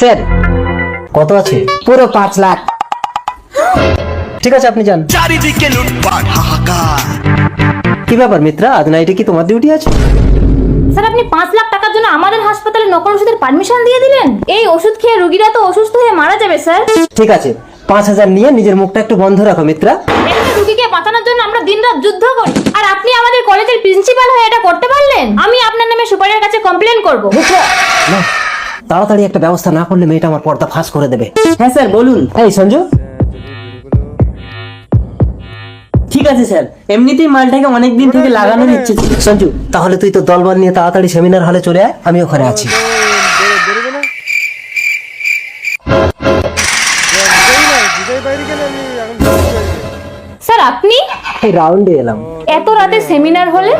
Sir কত আছে? পুরো 5 লাখ। ঠিক আছে আপনি যান। চারিদিকে লুটপাট হাহাকার। কি ব্যাপার মিত্রা, আজ নাইটে কি তোমার ডিউটি আছে? স্যার আপনি 5 লাখ টাকার জন্য আমাদের হাসপাতালে নকল ওষুধের পারমিশন দিয়ে দিলেন। এই ওষুধ খেয়ে রোগীরা তো অসুস্থ হয়ে মারা যাবে স্যার। ঠিক আছে 5,000 নিয়ে নিজের মুখটা একটু বন্ধ রাখো মিত্রা। একটা রোগীকে বাঁচানোর জন্য আমরা দিনরাত যুদ্ধ করি, আর আপনি আমাদের কলেজের প্রিন্সিপাল হয়ে এটা করতে পারলেন? আমি আপনার নামে সুপারের কাছে কমপ্লেন করব। না, তাড়াতাড়ি একটা ব্যবস্থা না করলে মেয়েটা আমার পর্দা ফাঁস করে দেবে। হ্যাঁ স্যার বলুন। এই সঞ্জু, ঠিক আছে স্যার, এমনিতেই মালটাকে অনেক দিন থেকে লাগানোর ইচ্ছে ছিল। সঞ্জু তাহলে তুই তো দলবল নিয়ে তাড়াতাড়ি সেমিনার হলে চলে আয়, আমি ওখানে আছি। স্যার আপনি এই রাউন্ডে এলাম। এত রাতে সেমিনার হলে?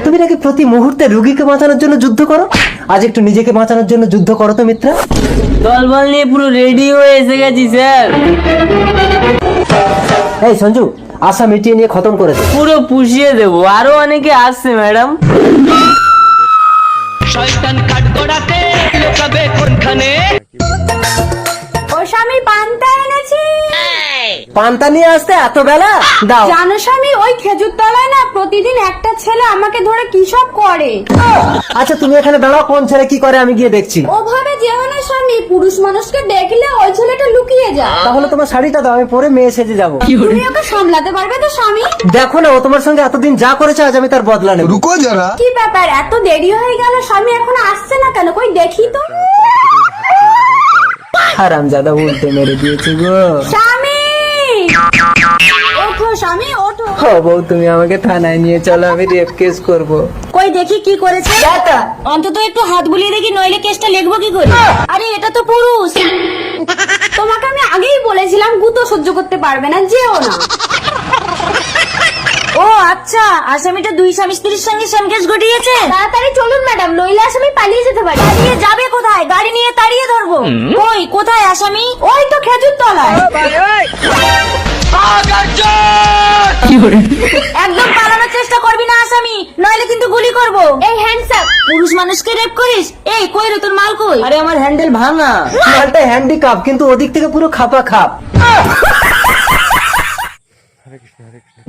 তুমি নাকি প্রতি মুহূর্তে রোগীকে বাঁচানোর জন্য যুদ্ধ করো, আজ একটু নিজেকে বাঁচানোর জন্য যুদ্ধ করো তো মিত্রা। দলবল নিয়ে পুরো রেডি হয়ে এসে গেছি স্যার। এই সঞ্জু, আশা মিটিয়ে নিয়ে খতম করেছে। পুরো পুষিয়ে দেবো, আরো অনেকে আসছে ম্যাডাম। শয়তান কাঠ গড়াতে লোকাবে কোনখানে। ও স্বামী পান্তা এনেছি। পান্তা নিয়ে আসতে এত বেলা? দাও। জানো স্বামী, ওই খেজুর তলায় না প্রতিদিন একটা ছেলে আমাকে ধরে কি সব করে। আচ্ছা তুমি এখানে দাঁড়াও, কোন ছেলে কি করে আমি গিয়ে দেখছি। ওভাবে যেও না স্বামী, পুরুষ মানুষকে দেখলে ওই ছেলেটা লুকিয়ে যায়। তাহলে তোমার শাড়িটা দাও, আমি পরে মেয়ে সেজে যাবো। তুমি ওকে সামলাতে পারবে তো স্বামী? দেখো না, ও তোমার সঙ্গে এতদিন যা করেছে আজ আমি তার বদলা নেব। রুকো যারা। কি ব্যাপার, এত দেরি হয়ে গেল, স্বামী এখনো আসছে না কেন? কই দেখি তো। হারামজাদা উল্টে মেরে দিয়েছে গো। স্বামী ওঠো, স্বামী ওঠো। ও বউ, তুমি আমাকে থানায় নিয়ে চলো, আমি রেপ কেস করব। কই দেখি কি করেছে। অন্তত একটু হাত বুলিয়ে দেখি, নইলে কেসটা লিখবো কি করে? আরে এটা তো পুরুষ। তোমাকে আমি আগেই বলেছিলাম গুতো সহ্য করতে পারবে না, যেও না। ও আচ্ছা, আসামিটা 2 স্বামী স্ত্রীর সঙ্গে সংকেশ ঘটিয়েছে। তাড়াতাড়ি চলুন ম্যাডাম, নইলে আসামি পালিয়ে যেতে পারে। পালিয়ে যাবে কোথায়? গাড়ি নিয়ে তাড়িয়ে ধরবো। ওই কোথায় আসামি? ওই তো খেজুর তলায়। একদম পালানোর চেষ্টা করবি না আসামি, নইলে কিন্তু গুলি করব। এই হ্যান্ডসাপ, পুরুষ মানুষকে রেপ করিস? এই কই রে তোর মাল কই? আরে আমার হ্যান্ডেল ভাঙা। মালটা হ্যান্ডিক্যাপ, কিন্তু ওদিক থেকে পুরো খাপা খাপ।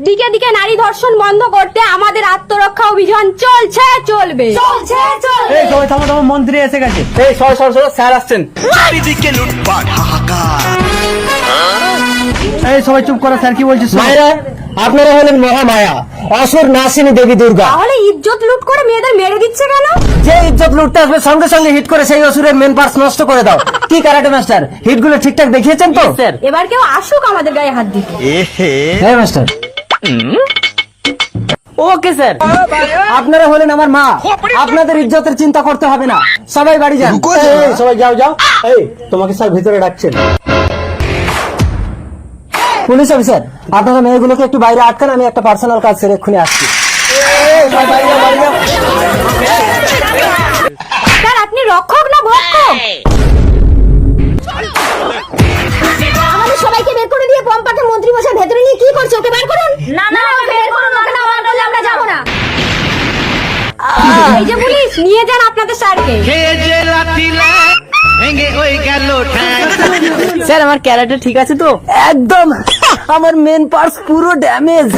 দিকে দিকে নারী ধর্ষণ বন্ধ করতে আমাদের আত্মরক্ষা অভিযান চলছে, চলবে। চলছে এই সবাই থামো থামো, মন্ত্রী এসে গেছে। এই সর সর সর, স্যার আসছেন। চারিদিকে লুটপাট হাহাকার। এই সবাই চুপ করো, স্যার কি বলছিস? মায়েরা, আপনারা হলেন মহামায়া, অসুর নাসিনী দেবী দুর্গা। তাহলে ইজ্জত লুট করে মেয়েদের মেরে দিচ্ছে কেন? যে ইজ্জত লুটতে আসবে সঙ্গে সঙ্গে হিট করে সেই অসুরের মেন পার্টস নষ্ট করে দাও। কি কারাটে মাস্টার, হিটগুলো ঠিকঠাক দেখিয়েছেন তো? স্যার এবার কেউ আসুক আমাদের গায়ে হাত দিতে। হ্যাঁ মাস্টার। Okay sir. আপনারা হলেন আমার মা, আপনাদের ইজ্জতের চিন্তা করতে হবে না, সবাই বাড়ি যান। রুকো যারা। এই, সবাই যাও যাও। এই তোমাকে স্যার ভিতরে ডাকছেন। পুলিশ অফিসার, আপনারা মেয়েগুলোকে একটু বাইরে আটকান, আমি একটা পার্সোনাল কাজ সেরে এক্ষুনি আসছি। স্যার আপনি রক্ষক না ভক্ষক? আমাদের সবাইকে বের করে দিয়ে পম্পাকে মন্ত্রী মশাই ভেতরে নিয়ে কি করছে? ওকে বের করুন। না না, ওকে বের করুন, ওকে না বার করলে আমরা যাব না। এই যে পুলিশ, নিয়ে যান আপনাদের স্যারকে। স্যার আমার ক্যারাটে ঠিক আছে তো? একদম, আমার মেন পার্টস পুরো ড্যামেজ।